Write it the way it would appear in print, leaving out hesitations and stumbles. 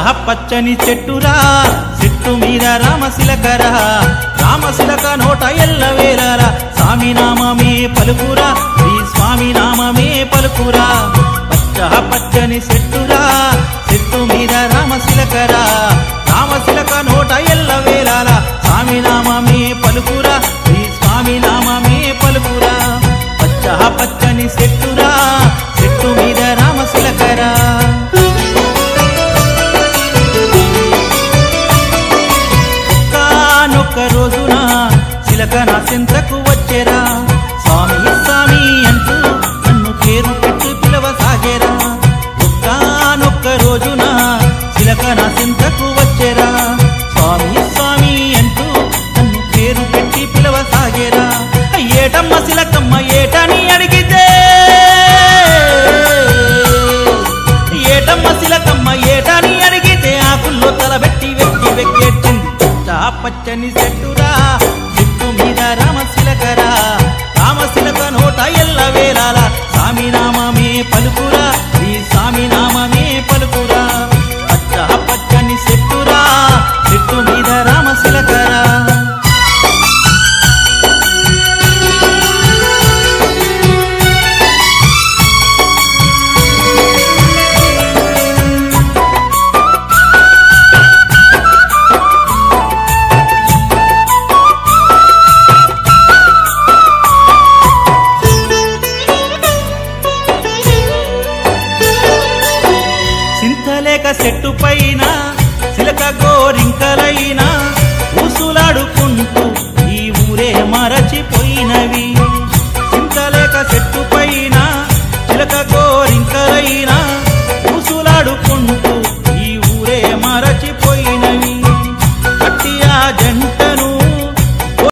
పచ్చని చెట్టురా చెట్టు మీద రామశిలకరా రామశిలక నోట ఎల్లవేళరా స్వామి నామమే పలుకురా శ్రీ స్వామి నామమే పలుకురా పచ్చని చెట్టురా చెట్టు మీద రామశిలకరా రామశిలక నోట ఎల్లవేళరా స్వామి నామమే పలుకురా శ్రీ స్వామి నామమే పలుకురా పచ్చని చెట్టురా చెట్టు మీద రామశిలకరా ఒక్క రోజున చిలక నా చింతకు వచ్చేరా స్వామి స్వామి అంటూ నన్ను పేరు పెట్టి పిలవసాగేరా ఒక్క రోజున చిలక నా చింతకు వచ్చేరా స్వామి స్వామి అంటూ నన్ను పేరు పెట్టి పిలవసాగేరా ఏటమ్మ చిలకమ్మ ఏటని అడిగితే ఏటమ్మ చిలకమ్మ ఏటని అడిగితే ఆకుల్లో తలబెట్టి వెక్కి వెక్కేట్టింది పచ్చని చెట్టురా చెట్టు మీద రామశిలకరా రామశిలక నోట ఎల్లవేళలా స్వామి నామమే పలుకురా శ్రీ స్వామి నామమే పలుకురా పచ్చని చెట్టురా చెట్టు మీద రామశిలకరా చెట్టు పైన